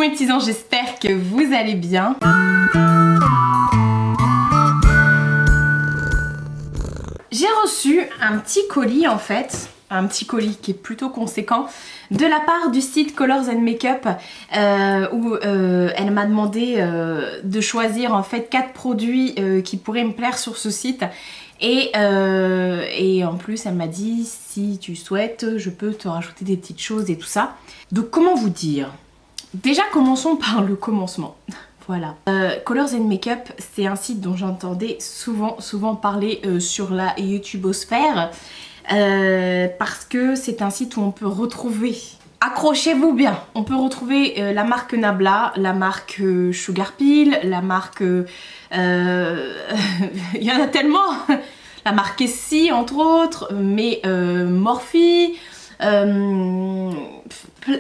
mes petits anges, j'espère que vous allez bien. J'ai reçu un petit colis en fait, un petit colis qui est plutôt conséquent de la part du site Colors & Makeup où elle m'a demandé de choisir en fait 4 produits qui pourraient me plaire sur ce site. Et en plus elle m'a dit si tu souhaites je peux te rajouter des petites choses et tout ça. Donc comment vous dire? Déjà commençons par le commencement. Voilà. Colors & Makeup, c'est un site dont j'entendais souvent parler sur la YouTubosphère parce que c'est un site où on peut retrouver, accrochez-vous bien, on peut retrouver la marque Nabla, la marque Sugar Pill, la marque... il y en a tellement. La marque Essie entre autres, mais Morphe.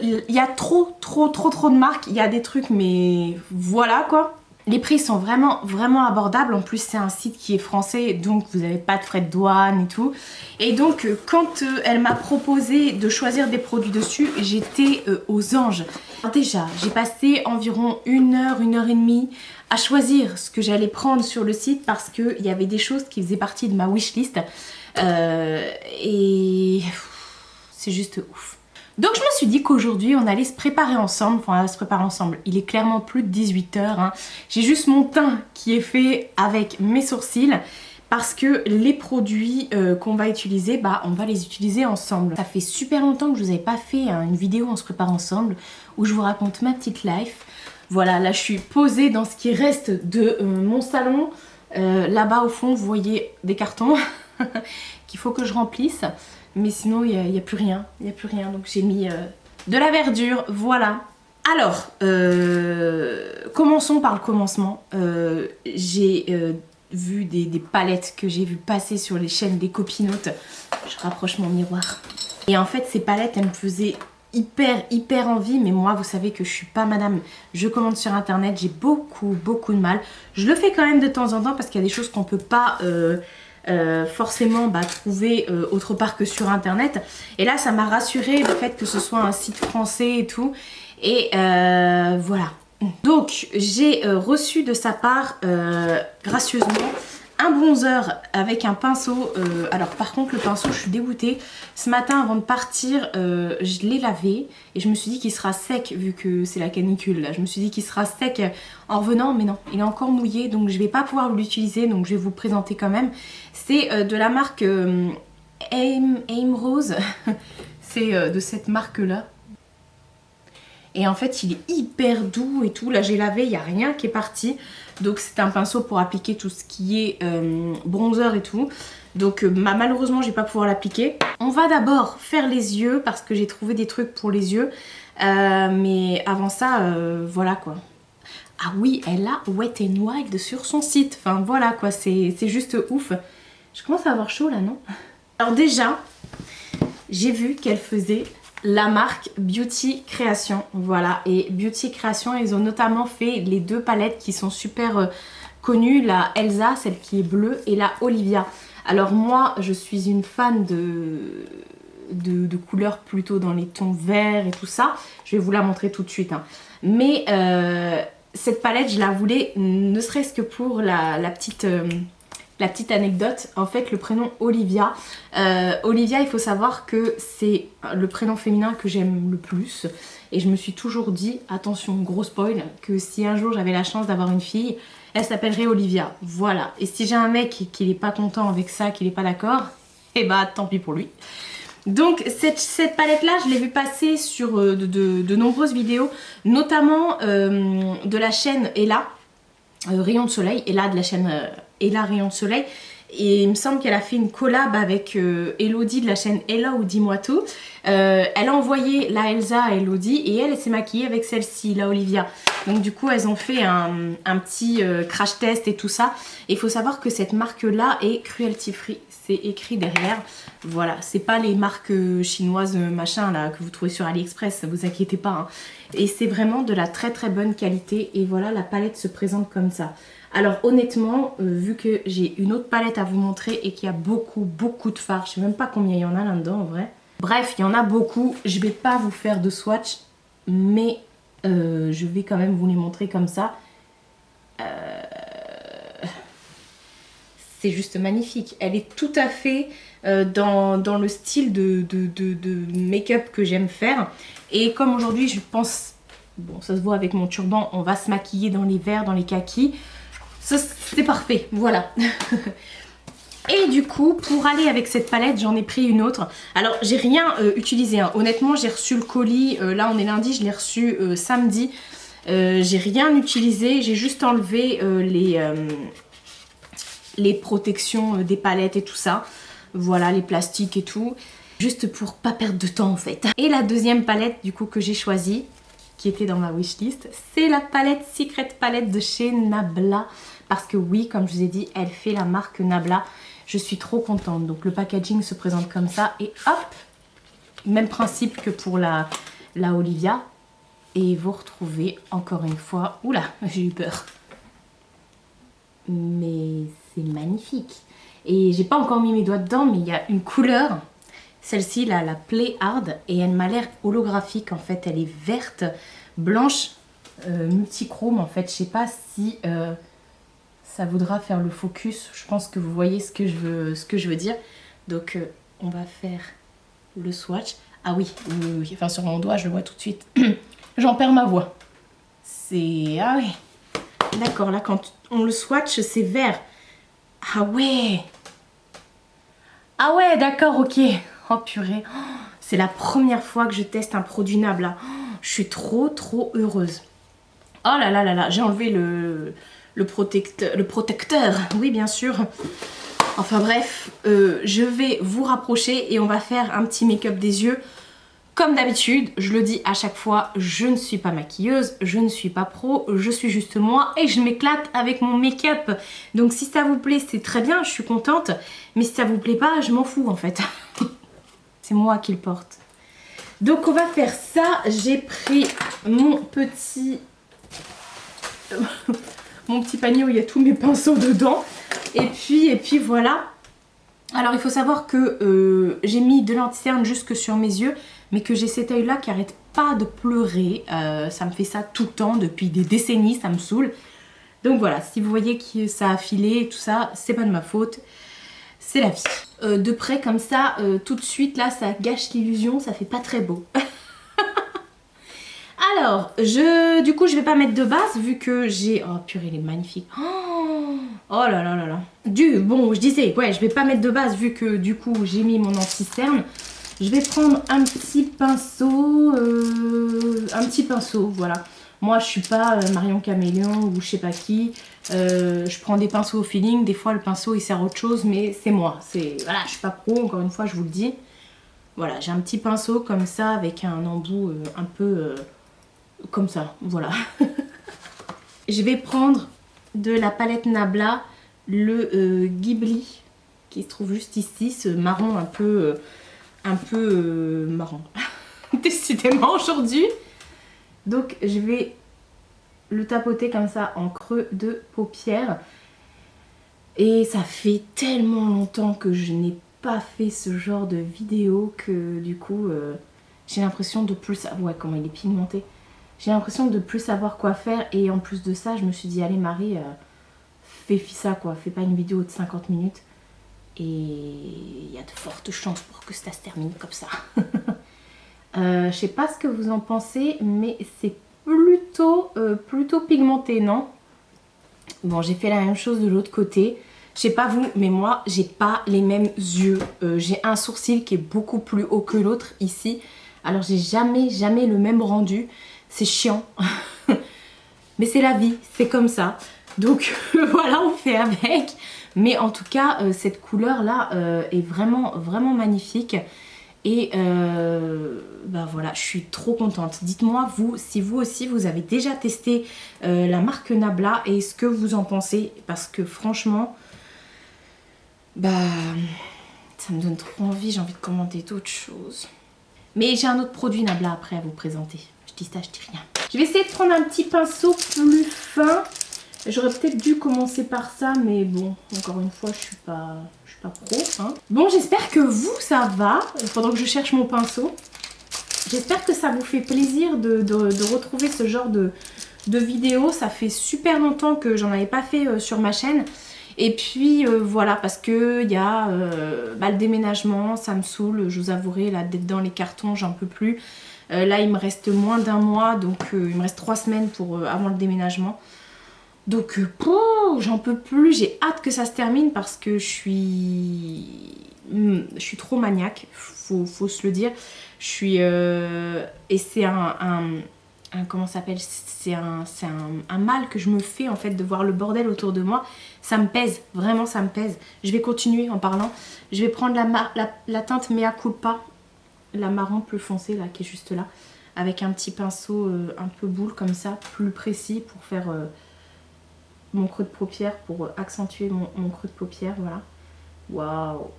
Il y a trop de marques, il y a des trucs mais voilà quoi. Les prix sont vraiment abordables, en plus c'est un site qui est français donc vous n'avez pas de frais de douane et tout. Et donc quand elle m'a proposé de choisir des produits dessus, j'étais aux anges. Alors déjà j'ai passé environ 1 heure et demie à choisir ce que j'allais prendre sur le site parce qu'il y avait des choses qui faisaient partie de ma wishlist et c'est juste ouf. Donc je me suis dit qu'aujourd'hui on allait se préparer ensemble, il est clairement plus de 18 h hein. J'ai juste mon teint qui est fait avec mes sourcils parce que les produits qu'on va utiliser, on va les utiliser ensemble. Ça fait super longtemps que je vous avais pas fait une vidéo on se prépare ensemble où je vous raconte ma petite life. Voilà, là je suis posée dans ce qui reste de mon salon. Là-bas au fond vous voyez des cartons qu'il faut que je remplisse. Mais sinon il n'y a plus rien, donc j'ai mis de la verdure, voilà. Alors, commençons par le commencement. J'ai vu des palettes que j'ai vu passer sur les chaînes des copinotes. Je rapproche mon miroir. Et en fait ces palettes elles me faisaient hyper envie, mais moi vous savez que je suis pas madame, je commande sur internet, j'ai beaucoup de mal. Je le fais quand même de temps en temps parce qu'il y a des choses qu'on peut pas... forcément trouver autre part que sur internet, et là ça m'a rassurée le fait que ce soit un site français et tout, et voilà. Donc j'ai reçu de sa part gracieusement un bronzer avec un pinceau. Alors par contre le pinceau je suis dégoûtée, ce matin avant de partir je l'ai lavé et je me suis dit qu'il sera sec vu que c'est la canicule là, je me suis dit qu'il sera sec en revenant, mais non, il est encore mouillé donc je vais pas pouvoir l'utiliser, donc je vais vous le présenter quand même. C'est de la marque Aim Rose, c'est de cette marque là. Et en fait il est hyper doux et tout, là j'ai lavé, il n'y a rien qui est parti. Donc c'est un pinceau pour appliquer tout ce qui est bronzer et tout. Donc malheureusement je vais pas pouvoir l'appliquer. On va d'abord faire les yeux parce que j'ai trouvé des trucs pour les yeux. Mais avant ça, voilà quoi. Ah oui, elle a Wet n Wild sur son site. Enfin voilà quoi, c'est juste ouf. Je commence à avoir chaud là, non? Alors déjà, j'ai vu qu'elle faisait... la marque Beauty Création, voilà, et Beauty Création ils ont notamment fait les 2 palettes qui sont super connues, la Elsa, celle qui est bleue, et la Olivia. Alors moi je suis une fan de couleurs plutôt dans les tons verts et tout ça, je vais vous la montrer tout de suite hein. Mais cette palette je la voulais ne serait-ce que pour la petite anecdote, en fait le prénom Olivia, Olivia il faut savoir que c'est le prénom féminin que j'aime le plus et je me suis toujours dit, attention gros spoil, que si un jour j'avais la chance d'avoir une fille, elle s'appellerait Olivia, voilà. Et si j'ai un mec qui n'est pas content avec ça, qui n'est pas d'accord, et tant pis pour lui. Donc cette palette là je l'ai vu passer sur de nombreuses vidéos, notamment de la chaîne Ella, Rayon de Soleil, Ella de la chaîne Ella Rayon de Soleil, et il me semble qu'elle a fait une collab avec Elodie de la chaîne Ella ou Dis-moi tout. Elle a envoyé la Elsa à Elodie et elle s'est maquillée avec celle-ci, la Olivia. Donc du coup elles ont fait un petit crash test et tout ça. Et il faut savoir que cette marque là est cruelty free, c'est écrit derrière. Voilà, c'est pas les marques chinoises machin là que vous trouvez sur AliExpress, vous inquiétez pas hein. Et c'est vraiment de la très bonne qualité et voilà la palette se présente comme ça. Alors honnêtement, vu que j'ai une autre palette à vous montrer et qu'il y a beaucoup de fards, je sais même pas combien il y en a là-dedans en vrai. Bref, il y en a beaucoup, je vais pas vous faire de swatch, mais Je vais quand même vous les montrer comme ça. C'est juste magnifique. Elle est tout à fait dans le style de make-up que j'aime faire. Et comme aujourd'hui, je pense, bon, ça se voit avec mon turban, on va se maquiller dans les verts, dans les kakis. C'est parfait, voilà. Et du coup, pour aller avec cette palette, j'en ai pris une autre. Alors, j'ai rien utilisé, hein. Honnêtement, j'ai reçu le colis, là on est lundi, je l'ai reçu samedi. J'ai rien utilisé, j'ai juste enlevé les protections des palettes et tout ça. Voilà, les plastiques et tout. Juste pour pas perdre de temps en fait. Et la deuxième palette du coup que j'ai choisie, qui était dans ma wishlist, c'est la palette Secret Palette de chez Nabla. Parce que oui, comme je vous ai dit, elle fait la marque Nabla. Je suis trop contente. Donc le packaging se présente comme ça et hop, même principe que pour la Olivia. Et vous retrouvez encore une fois, oula, j'ai eu peur. Mais c'est magnifique. Et j'ai pas encore mis mes doigts dedans, mais il y a une couleur, celle-ci là, la Play Hard, et elle m'a l'air holographique en fait. Elle est verte, blanche, multichrome en fait. Je sais pas si ça voudra faire le focus. Je pense que vous voyez ce que je veux dire. Donc on va faire le swatch. Ah oui, oui, enfin sur mon doigt je le vois tout de suite. J'en perds ma voix. C'est... ah oui. D'accord, là quand on le swatch c'est vert. Ah ouais. Ah ouais, d'accord, ok. Oh purée. Oh, c'est la première fois que je teste un produit Nabla. Oh, je suis trop heureuse. Oh là là là là, j'ai enlevé le protecteur. Oui, bien sûr. Enfin bref, je vais vous rapprocher et on va faire un petit make-up des yeux. Comme d'habitude, je le dis à chaque fois, je ne suis pas maquilleuse, je ne suis pas pro, je suis juste moi et je m'éclate avec mon make-up. Donc si ça vous plaît, c'est très bien, je suis contente. Mais si ça vous plaît pas, je m'en fous en fait. C'est moi qui le porte. Donc on va faire ça. J'ai pris mon petit panier où il y a tous mes pinceaux dedans. Et puis voilà. Alors il faut savoir que j'ai mis de l'anti-cerne jusque sur mes yeux, mais que j'ai cet œil là qui arrête pas de pleurer. Ça me fait ça tout le temps, depuis des décennies, ça me saoule. Donc voilà, si vous voyez que ça a filé et tout ça, c'est pas de ma faute, c'est la vie. De près comme ça, tout de suite là, ça gâche l'illusion, ça fait pas très beau. Alors, du coup je vais pas mettre de base vu que j'ai... oh purée, il est magnifique. Oh là là là là. Bon, je disais, ouais, je vais pas mettre de base vu que du coup j'ai mis mon anti-cerne. Je vais prendre un petit pinceau, voilà. Moi je suis pas Marion Caméléon ou je sais pas qui. Je prends des pinceaux au feeling, des fois le pinceau il sert à autre chose, mais c'est moi. Voilà, je suis pas pro, encore une fois je vous le dis. Voilà, j'ai un petit pinceau comme ça avec un embout un peu comme ça, voilà. Je vais prendre de la palette Nabla, le Ghibli, qui se trouve juste ici, ce marron un peu marron. Décidément aujourd'hui. Donc je vais le tapoter comme ça en creux de paupière. Et ça fait tellement longtemps que je n'ai pas fait ce genre de vidéo que du coup j'ai l'impression de plus... ouais, comment il est pigmenté. J'ai l'impression de plus savoir quoi faire et en plus de ça je me suis dit allez Marie, fais ça quoi, fais pas une vidéo de 50 minutes et il y a de fortes chances pour que ça se termine comme ça. Je sais pas ce que vous en pensez mais c'est plutôt pigmenté, non? Bon, j'ai fait la même chose de l'autre côté. Je sais pas vous, mais moi j'ai pas les mêmes yeux. J'ai un sourcil qui est beaucoup plus haut que l'autre ici. Alors j'ai jamais le même rendu. C'est chiant. Mais c'est la vie, c'est comme ça. Donc voilà, on fait avec. Mais en tout cas, cette couleur là est vraiment magnifique. Et bah voilà, je suis trop contente. Dites-moi vous, si vous aussi vous avez déjà testé la marque Nabla et ce que vous en pensez. Parce que franchement, bah ça me donne trop envie, j'ai envie de commander d'autres choses. Mais j'ai un autre produit Nabla après à vous présenter. Je dis ça, je dis rien. Je vais essayer de prendre un petit pinceau plus fin. J'aurais peut-être dû commencer par ça, mais bon, encore une fois, je suis pas pro. Hein. Bon, j'espère que vous, ça va, pendant que je cherche mon pinceau. J'espère que ça vous fait plaisir de retrouver ce genre de vidéos. Ça fait super longtemps que j'en avais pas fait sur ma chaîne. Et puis voilà, parce que il y a le déménagement, ça me saoule, je vous avouerai, là d'être dans les cartons, j'en peux plus. Là il me reste moins d'un mois, donc il me reste 3 semaines avant le déménagement. Donc j'en peux plus, j'ai hâte que ça se termine parce que je suis trop maniaque, faut se le dire. Je suis et c'est comment ça s'appelle, c'est un mal que je me fais en fait de voir le bordel autour de moi. Ça me pèse, vraiment ça me pèse. Je vais continuer en parlant. Je vais prendre la teinte Mea Culpa, la marron plus foncée là qui est juste là, avec un petit pinceau un peu boule comme ça, plus précis pour faire mon creux de paupière, pour accentuer mon creux de paupière, voilà. Waouh.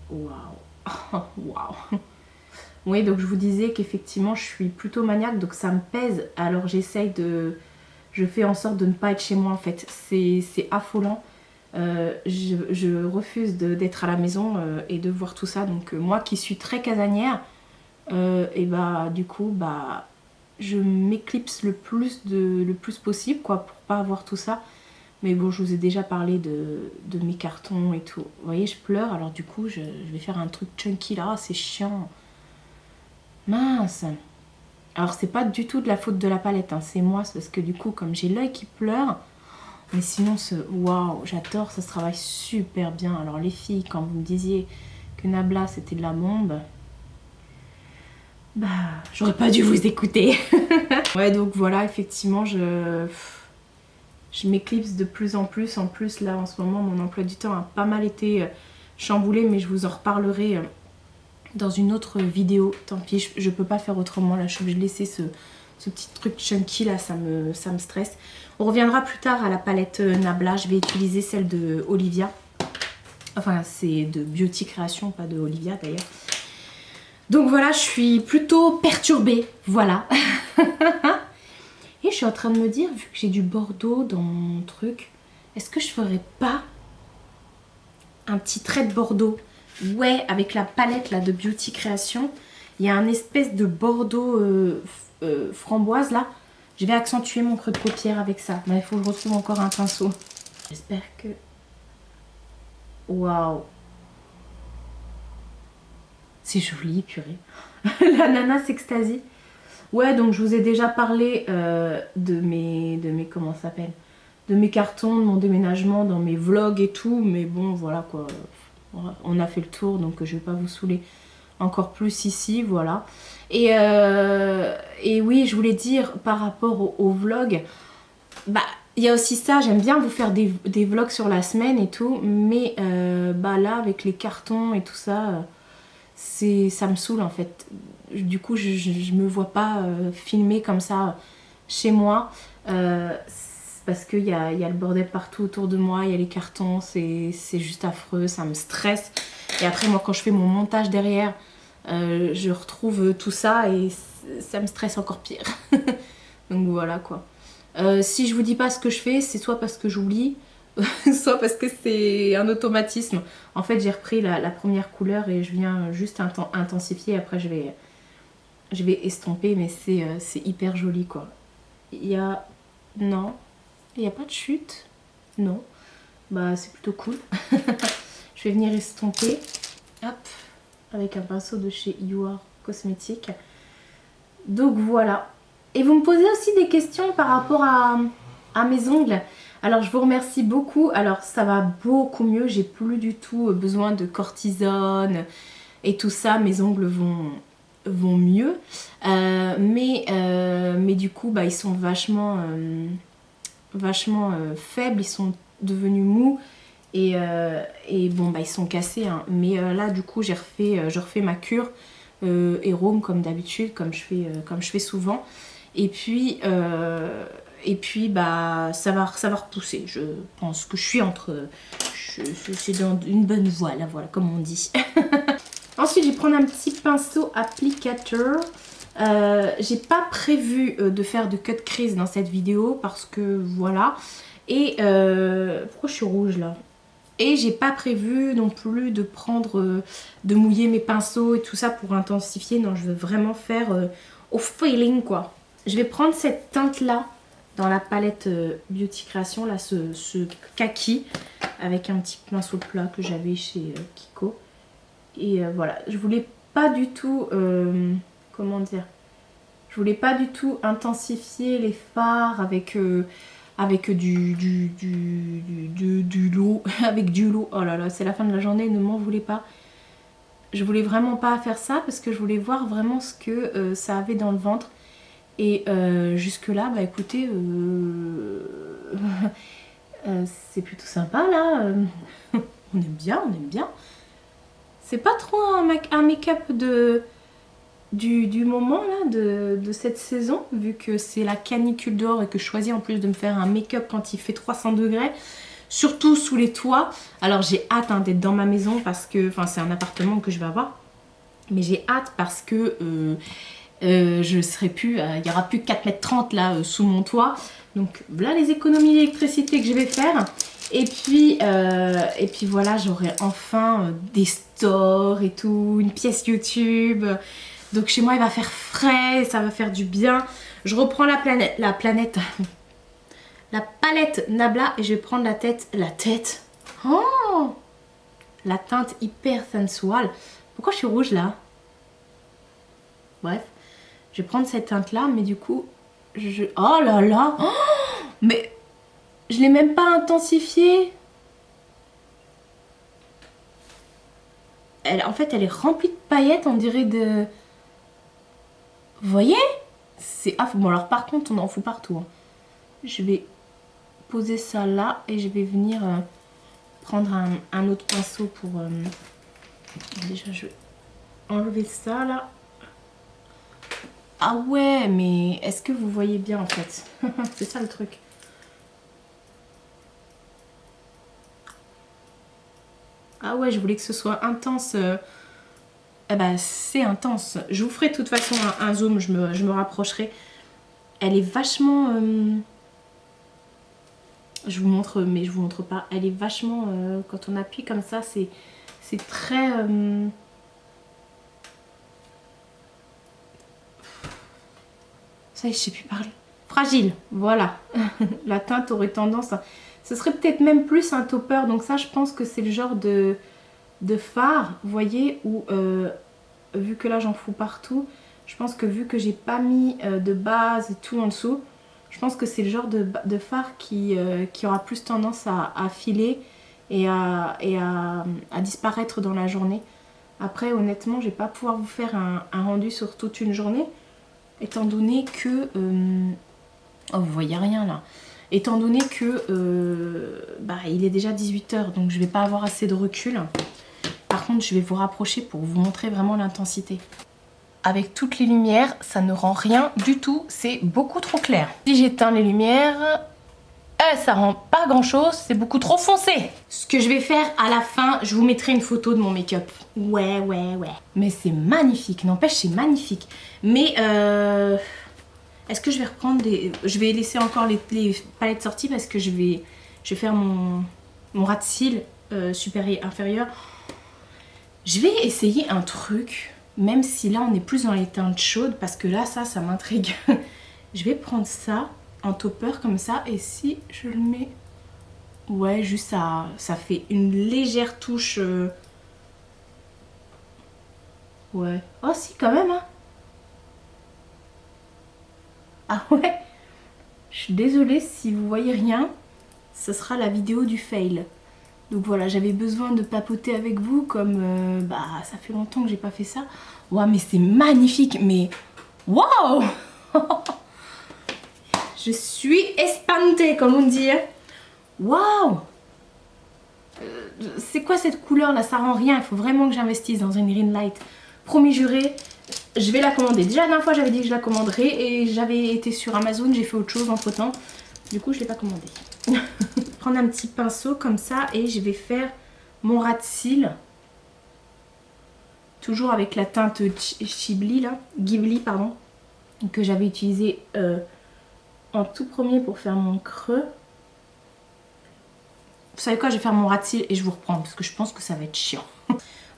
Waouh. Waouh. Oui, donc je vous disais qu'effectivement je suis plutôt maniaque, donc ça me pèse. Alors je fais en sorte de ne pas être chez moi en fait. C'est affolant. Je refuse d'être à la maison et de voir tout ça. Donc moi qui suis très casanière, et bah du coup bah je m'éclipse le plus possible quoi pour pas avoir tout ça. Mais bon, je vous ai déjà parlé de mes cartons et tout. Vous voyez, je pleure, alors du coup je vais faire un truc chunky là, c'est chiant. Mince. Alors c'est pas du tout de la faute de la palette, hein. C'est moi, c'est parce que du coup comme j'ai l'œil qui pleure. Mais sinon waouh, j'adore, ça se travaille super bien. Alors les filles, quand vous me disiez que Nabla c'était de la bombe, bah j'aurais pas dû vous écouter. Ouais, donc voilà, effectivement je m'éclipse de plus en plus. En plus là en ce moment mon emploi du temps a pas mal été chamboulé, mais je vous en reparlerai dans une autre vidéo. Tant pis, je peux pas faire autrement là, je suis obligée de laisser ce petit truc chunky là, ça me stresse. On reviendra plus tard à la palette Nabla, je vais utiliser celle de Olivia. Enfin c'est de Beauty Création, pas de Olivia d'ailleurs. Donc voilà, je suis plutôt perturbée, voilà. Et je suis en train de me dire, vu que j'ai du bordeaux dans mon truc, est-ce que je ferais pas un petit trait de bordeaux? Ouais, avec la palette là de Beauty Création, il y a un espèce de bordeaux framboise là. Je vais accentuer mon creux de paupière avec ça. Mais il faut que je retrouve encore un pinceau. J'espère que... Waouh. C'est joli, purée. La nana s'extasie. Ouais, donc je vous ai déjà parlé de mes comment ça s'appelle, de mes cartons, de mon déménagement dans mes vlogs et tout. Mais bon, voilà quoi. On a fait le tour, donc je vais pas vous saouler encore plus ici, voilà. Et oui, je voulais dire par rapport au vlog, bah il y a aussi ça, j'aime bien vous faire des vlogs sur la semaine et tout, mais bah là avec les cartons et tout ça, ça me saoule en fait. Du coup je me vois pas filmer comme ça chez moi, parce qu'il y a le bordel partout autour de moi, il y a les cartons, c'est juste affreux, ça me stresse. Et après moi quand je fais mon montage derrière, je retrouve tout ça et ça me stresse encore pire. Donc voilà quoi. Si je vous dis pas ce que je fais, c'est soit parce que j'oublie, soit parce que c'est un automatisme. En fait j'ai repris la première couleur et je viens juste intensifier, après je vais estomper, mais c'est hyper joli quoi. Il y a... Non, il n'y a pas de chute. Non, bah c'est plutôt cool. Je vais venir estomper, hop, avec un pinceau de chez You Are Cosmetics. Donc voilà. Et vous me posez aussi des questions par rapport à mes ongles. Alors je vous remercie beaucoup. Alors ça va beaucoup mieux. J'ai plus du tout besoin de cortisone et tout ça. Mes ongles vont mieux. Mais du coup bah, ils sont vachement faibles. Ils sont devenus mous. Et bon bah ils sont cassés hein. Mais là du coup je refais ma cure Hérome comme d'habitude, comme je fais souvent. Et puis bah ça va repousser. Je pense que je suis dans une bonne voie là, voilà comme on dit. Ensuite je vais prendre un petit pinceau applicateur. J'ai pas prévu de faire de cut crease dans cette vidéo parce que voilà. Et pourquoi je suis rouge là? Et j'ai pas prévu non plus de prendre, de mouiller mes pinceaux et tout ça pour intensifier. Non, je veux vraiment faire au feeling quoi. Je vais prendre cette teinte là dans la palette Beauty Création, là ce kaki avec un petit pinceau plat que j'avais chez Kiko. Et voilà, je voulais pas du tout, comment dire, je voulais pas du tout intensifier les fards avec du lot, avec du lot. Oh là là, c'est la fin de la journée, ne m'en voulez pas. Je voulais vraiment pas faire ça parce que je voulais voir vraiment ce que ça avait dans le ventre. Et jusque là, bah écoutez, c'est plutôt sympa là. On aime bien, on aime bien. C'est pas trop un make-up du moment là, de cette saison, vu que c'est la canicule dehors et que je choisis en plus de me faire un make-up quand il fait 300 degrés, surtout sous les toits. Alors j'ai hâte hein, d'être dans ma maison parce que, enfin c'est un appartement que je vais avoir, mais j'ai hâte parce que je serai plus, il n'y aura plus que 4,30 m là sous mon toit. Donc là les économies d'électricité que je vais faire. Et puis voilà, j'aurai enfin des stores et tout, une pièce YouTube. Donc chez moi il va faire frais, ça va faire du bien. Je reprends la palette Nabla et je vais prendre la tête. Oh, la teinte hyper sensuelle. Pourquoi je suis rouge là? Bref, je vais prendre cette teinte là, mais du coup, oh là là, oh, mais je l'ai même pas intensifiée. En fait, elle est remplie de paillettes, on dirait de... Vous voyez? C'est affreux. Bon, alors par contre, on en fout partout. Hein. Je vais poser ça là et je vais venir prendre un autre pinceau pour... Déjà, je vais enlever ça là. Ah ouais, mais est-ce que vous voyez bien en fait? C'est ça le truc. Ah ouais, je voulais que ce soit intense. Eh ben, c'est intense. Je vous ferai de toute façon un zoom, je me rapprocherai. Elle est vachement... Je vous montre, mais je vous montre pas. Elle est vachement... quand on appuie comme ça, c'est très... Ça y est, je sais plus parler. Fragile, voilà. La teinte aurait tendance à... Ce serait peut-être même plus un topper. Donc ça, je pense que c'est le genre de fard, vous voyez, où... vu que là j'en fous partout, je pense que vu que j'ai pas mis de base et tout en dessous, je pense que c'est le genre de fard qui aura plus tendance à filer et à disparaître dans la journée. Après honnêtement je vais pas pouvoir vous faire un rendu sur toute une journée étant donné que... oh vous voyez rien là. Étant donné que il est déjà 18 h, donc je vais pas avoir assez de recul. Par contre, je vais vous rapprocher pour vous montrer vraiment l'intensité. Avec toutes les lumières, ça ne rend rien du tout. C'est beaucoup trop clair. Si j'éteins les lumières, ça rend pas grand chose. C'est beaucoup trop foncé. Ce que je vais faire à la fin, je vous mettrai une photo de mon make-up. Ouais. Mais c'est magnifique. N'empêche, c'est magnifique. Mais est-ce que je vais reprendre des... Je vais laisser encore les palettes sorties parce que je vais faire mon ras de cils supérieur inférieur. Je vais essayer un truc, même si là on est plus dans les teintes chaudes, parce que là ça m'intrigue. Je vais prendre ça en topper comme ça, et si je le mets... Ouais, juste ça fait une légère touche... Ouais. Oh si, quand même, hein. Ah ouais. Je suis désolée si vous voyez rien, ce sera la vidéo du fail. Donc voilà, j'avais besoin de papoter avec vous comme ça fait longtemps que j'ai pas fait ça. Waouh, mais c'est magnifique, mais waouh. Je suis espantée, comme on dit. Waouh. C'est quoi cette couleur là? Ça rend rien, il faut vraiment que j'investisse dans une green light. Promis juré, je vais la commander. Déjà la dernière fois j'avais dit que je la commanderais et j'avais été sur Amazon, j'ai fait autre chose entre temps. Du coup je l'ai pas commandé. Prendre un petit pinceau comme ça et je vais faire mon ras de cils. Toujours avec la teinte Ghibli pardon, que j'avais utilisé en tout premier pour faire mon creux. Vous savez quoi, je vais faire mon ras de cils et je vous reprends parce que je pense que ça va être chiant.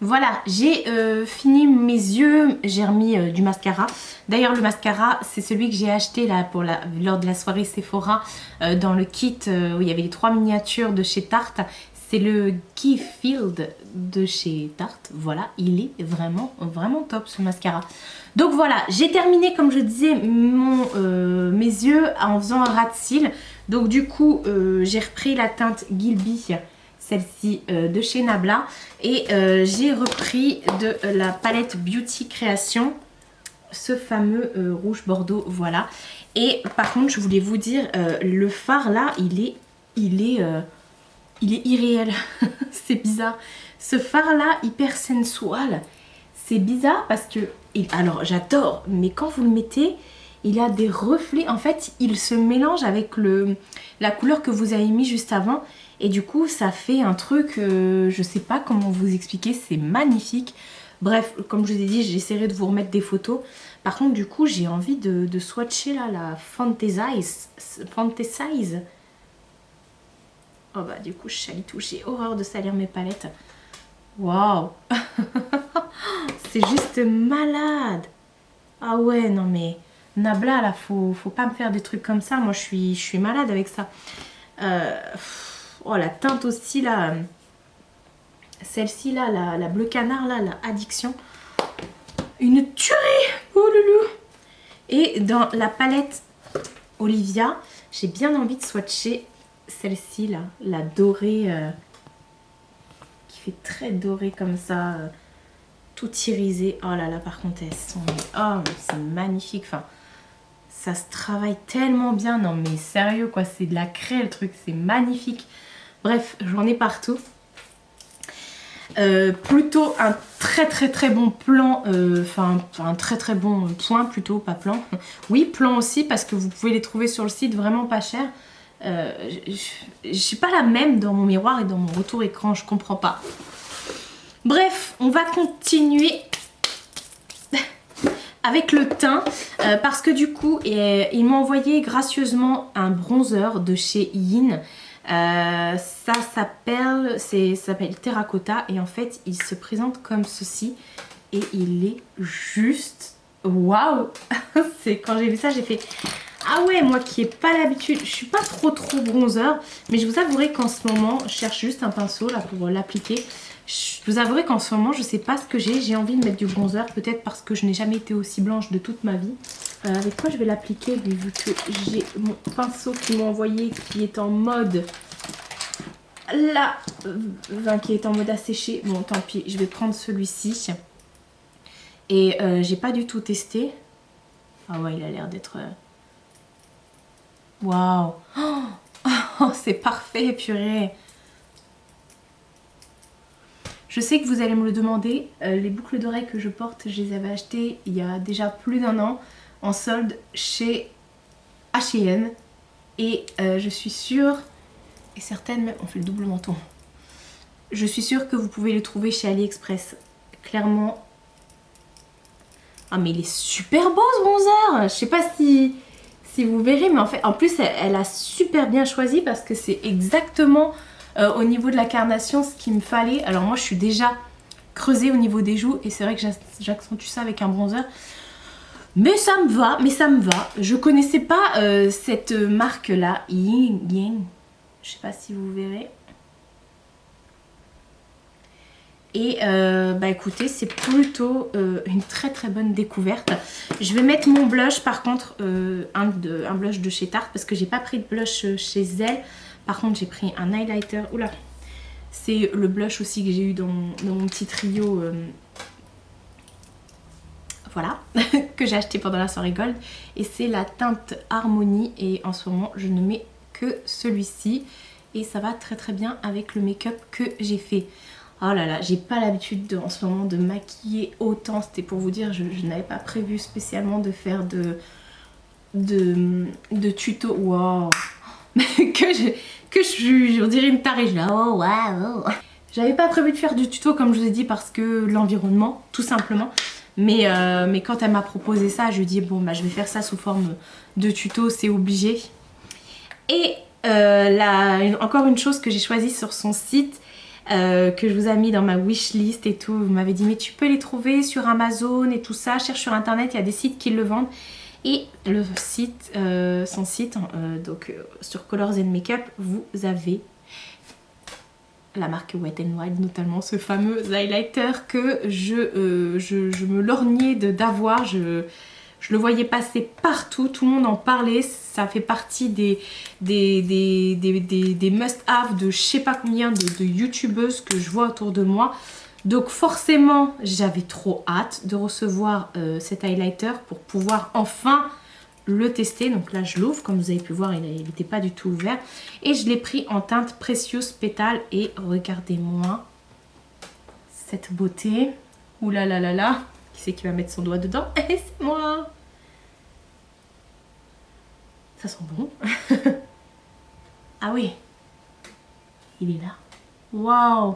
Voilà, j'ai fini mes yeux, j'ai remis du mascara. D'ailleurs le mascara c'est celui que j'ai acheté là lors de la soirée Sephora dans le kit où il y avait les 3 miniatures de chez Tarte. C'est le Key Field de chez Tarte. Voilà, il est vraiment top ce mascara. Donc voilà, j'ai terminé comme je disais mes yeux en faisant un ras de cils. Donc du coup j'ai repris la teinte Gilby, celle-ci de chez Nabla, et j'ai repris de la palette Beauty Création ce fameux rouge bordeaux, voilà. Et par contre je voulais vous dire, le fard là il est irréel. C'est bizarre, ce fard là hyper sensual, c'est bizarre parce que alors j'adore, mais quand vous le mettez il a des reflets, en fait il se mélange avec la couleur que vous avez mis juste avant. Et du coup ça fait un truc, je sais pas comment vous expliquer, c'est magnifique. Bref, comme je vous ai dit, j'essaierai de vous remettre des photos. Par contre du coup j'ai envie de swatcher là la Fantasize. Oh bah du coup je salis tout, j'ai horreur de salir mes palettes. Waouh. C'est juste malade. Ah ouais non mais Nabla là, faut pas me faire des trucs comme ça, moi je suis malade avec ça. Oh la teinte aussi là, celle-ci là, la bleu canard là, la addiction, une tuerie. Oh loulou. Et dans la palette Olivia, j'ai bien envie de swatcher celle-ci là, la dorée, qui fait très dorée comme ça, tout irisé. Oh là là, par contre elles sont, oh c'est magnifique, enfin ça se travaille tellement bien. Non mais sérieux quoi, c'est de la craie le truc, c'est magnifique. Bref, j'en ai partout. Plutôt un très bon plan, enfin un très bon point plutôt, pas plan. Oui, plan aussi parce que vous pouvez les trouver sur le site vraiment pas cher. Je suis pas la même dans mon miroir et dans mon retour écran, je comprends pas. Bref, on va continuer avec le teint parce que du coup ils m'ont envoyé gracieusement un bronzer de chez Yin. Ça s'appelle Terracotta et en fait il se présente comme ceci et il est juste waouh. C'est quand j'ai vu ça j'ai fait ah ouais, moi qui n'ai pas l'habitude, je suis pas trop bronzer, mais je vous avouerai qu'en ce moment je cherche juste un pinceau là pour l'appliquer. Je vous avouerai qu'en ce moment je sais pas ce que j'ai envie de mettre du bronzer, peut-être parce que je n'ai jamais été aussi blanche de toute ma vie. Avec quoi je vais l'appliquer vu que j'ai mon pinceau qu'ils m'ont envoyé qui est en mode là, qui est en mode asséché. Bon tant pis, je vais prendre celui-ci. Et j'ai pas du tout testé. Ah ouais, il a l'air d'être... Waouh. Oh, c'est parfait, purée. Je sais que vous allez me le demander, les boucles d'oreilles que je porte, je les avais achetées il y a déjà plus d'1 an en solde chez H&M et je suis sûre, et certaines même, on fait le double menton, je suis sûre que vous pouvez les trouver chez AliExpress, clairement. Ah mais il est super beau ce bronzer, je sais pas si vous verrez, mais en fait, en plus elle a super bien choisi parce que c'est exactement au niveau de la carnation ce qu'il me fallait. Alors moi je suis déjà creusée au niveau des joues et c'est vrai que j'accentue ça avec un bronzer. Mais ça me va, Je connaissais pas cette marque là, Yin. Je sais pas si vous verrez. Et bah écoutez, c'est plutôt une très bonne découverte. Je vais mettre mon blush par contre, un blush de chez Tarte parce que j'ai pas pris de blush chez elle. Par contre j'ai pris un highlighter, oula, c'est le blush aussi que j'ai eu dans mon petit trio, voilà, que j'ai acheté pendant la soirée Gold. Et c'est la teinte Harmonie et en ce moment je ne mets que celui-ci. Et ça va très bien avec le make-up que j'ai fait. Oh là là, j'ai pas l'habitude en ce moment de maquiller autant. C'était pour vous dire, je n'avais pas prévu spécialement de faire de tuto. Wow. que je dirais une tarée là. Oh waouh. J'avais pas prévu de faire du tuto comme je vous ai dit parce que l'environnement, tout simplement. Mais quand elle m'a proposé ça, je lui ai dit bon bah je vais faire ça sous forme de tuto, c'est obligé. Et Encore une chose que j'ai choisie sur son site, que je vous ai mis dans ma wishlist et tout. Vous m'avez dit mais tu peux les trouver sur Amazon et tout ça. Cherche sur internet, il y a des sites qui le vendent. Et le site, son site, sur Colors and Makeup, vous avez la marque Wet n Wild, notamment ce fameux highlighter que je me lorgnais d'avoir. Je le voyais passer partout, tout le monde en parlait. Ça fait partie des must-have de je sais pas combien de youtubeuses que je vois autour de moi. Donc forcément, j'avais trop hâte de recevoir cet highlighter pour pouvoir enfin le tester. Donc là, je l'ouvre. Comme vous avez pu voir, il n'était pas du tout ouvert. Et je l'ai pris en teinte Precious Petal. Et regardez-moi cette beauté. Ouh là là là là. Qui c'est qui va mettre son doigt dedans? Et c'est moi! Ça sent bon. Ah oui. Il est là. Waouh!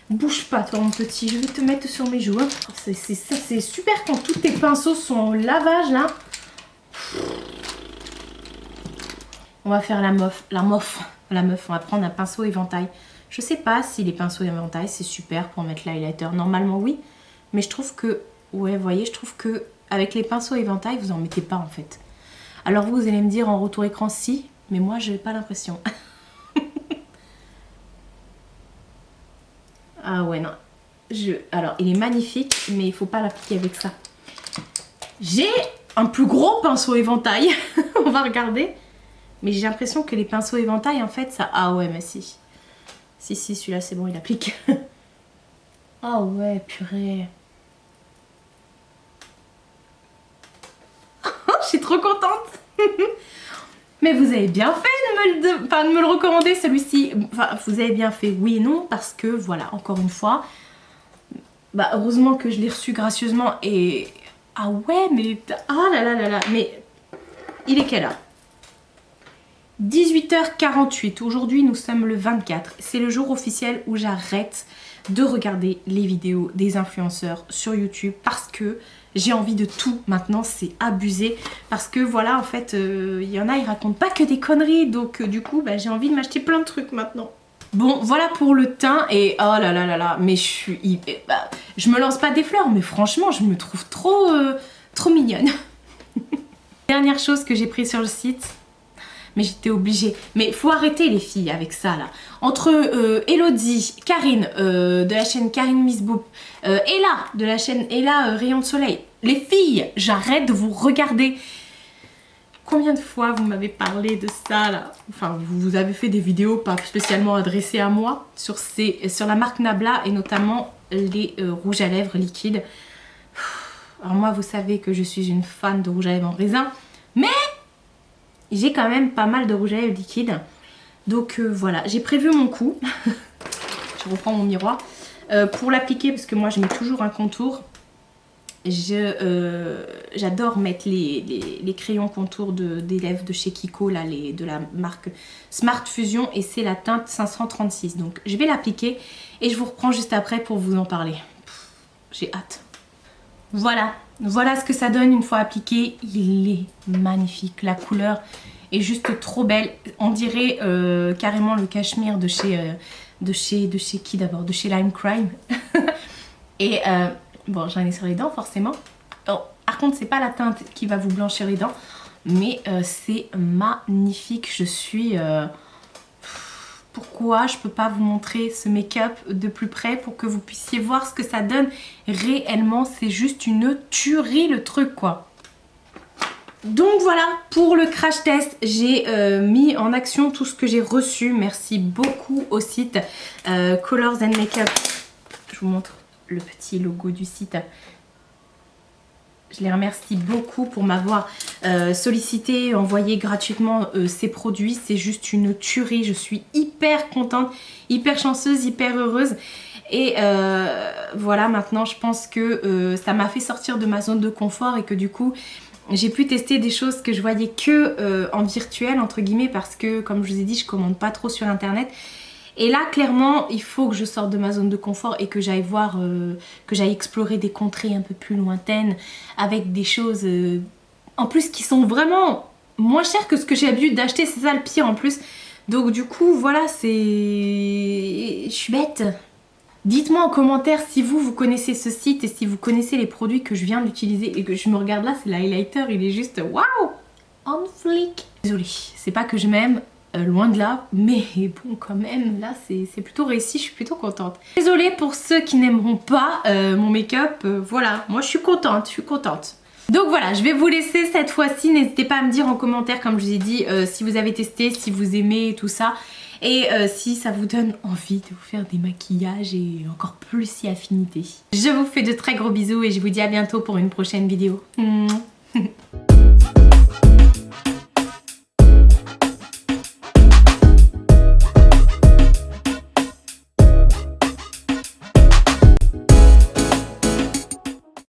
Bouge pas toi mon petit, je vais te mettre sur mes joues. Hein. C'est super quand tous tes pinceaux sont en lavage là. On va faire la meuf. On va prendre un pinceau éventail. Je sais pas si les pinceaux éventail c'est super pour mettre l'highlighter. Normalement oui. Mais je trouve que, ouais vous voyez, je trouve que avec les pinceaux éventail vous en mettez pas en fait. Alors vous allez me dire en retour écran si, mais moi je n'ai pas l'impression. Ah ouais non. Alors il est magnifique mais il faut pas l'appliquer avec ça. J'ai un plus gros pinceau éventail. On va regarder. Mais j'ai l'impression que les pinceaux éventail en fait ça... Ah ouais mais si. Si celui-là c'est bon il applique. Ah ouais purée. Je suis trop contente. Mais vous avez bien fait de me le recommander celui-ci. Enfin, vous avez bien fait, oui et non, parce que voilà, encore une fois, bah heureusement que je l'ai reçu gracieusement et... Ah ouais, mais... Ah là là là là, mais... Il est quelle heure? 18h48. Aujourd'hui, nous sommes le 24. C'est le jour officiel où j'arrête de regarder les vidéos des influenceurs sur YouTube parce que j'ai envie de tout maintenant, c'est abusé. Parce que voilà, en fait, il y en a, ils racontent pas que des conneries. Donc du coup, bah, j'ai envie de m'acheter plein de trucs maintenant. Bon, voilà pour le teint et oh là là là là, mais je suis... Bah, je me lance pas des fleurs, mais franchement, je me trouve trop mignonne. Dernière chose que j'ai pris sur le site... Mais j'étais obligée. Mais faut arrêter les filles avec ça là. Entre Elodie, Karine de la chaîne Karine Miss Boop, Ella de la chaîne Ella Rayon de Soleil. Les filles, j'arrête de vous regarder. Combien de fois vous m'avez parlé de ça là? Enfin, vous avez fait des vidéos pas spécialement adressées à moi sur la marque Nabla et notamment les rouges à lèvres liquides. Alors moi, vous savez que je suis une fan de rouge à lèvres en raisin. Mais... j'ai quand même pas mal de rouge à lèvres liquide. Donc voilà, j'ai prévu mon coup. Je reprends mon miroir. Pour l'appliquer, parce que moi je mets toujours un contour. J'adore mettre les crayons contour des lèvres de chez Kiko, là, de la marque Smart Fusion. Et c'est la teinte 536. Donc je vais l'appliquer et je vous reprends juste après pour vous en parler. J'ai hâte. Voilà. Voilà ce que ça donne une fois appliqué. Il est magnifique. La couleur est juste trop belle. On dirait carrément le cachemire de chez qui d'abord? De chez Lime Crime. Et bon, j'en ai sur les dents forcément. Oh, par contre, c'est pas la teinte qui va vous blanchir les dents. Mais c'est magnifique. Je suis... Pourquoi je peux pas vous montrer ce make-up de plus près pour que vous puissiez voir ce que ça donne réellement? C'est juste une tuerie le truc quoi. Donc voilà, pour le crash test, j'ai mis en action tout ce que j'ai reçu. Merci beaucoup au site Colors and Makeup. Je vous montre le petit logo du site. Je les remercie beaucoup pour m'avoir sollicité, envoyé gratuitement ces produits. C'est juste une tuerie. Je suis hyper contente, hyper chanceuse, hyper heureuse. Et voilà, maintenant je pense que ça m'a fait sortir de ma zone de confort et que du coup j'ai pu tester des choses que je voyais que en virtuel entre guillemets, parce que comme je vous ai dit, je commande pas trop sur internet. Et là, clairement, il faut que je sorte de ma zone de confort et que j'aille voir, que j'aille explorer des contrées un peu plus lointaines avec des choses en plus qui sont vraiment moins cher que ce que j'ai l'habitude d'acheter, c'est ça le pire en plus. Donc du coup voilà, je suis bête. Dites-moi en commentaire si vous connaissez ce site et si vous connaissez les produits que je viens d'utiliser et que je me regarde là, c'est l'highlighter, il est juste waouh, on flic. Désolée, c'est pas que je m'aime, loin de là, mais bon quand même, là c'est plutôt réussi, je suis plutôt contente. Désolée pour ceux qui n'aimeront pas mon make-up, voilà, moi je suis contente, Donc voilà, je vais vous laisser cette fois-ci, n'hésitez pas à me dire en commentaire, comme je vous ai dit, si vous avez testé, si vous aimez tout ça. Et si ça vous donne envie de vous faire des maquillages et encore plus si affinité. Je vous fais de très gros bisous et je vous dis à bientôt pour une prochaine vidéo.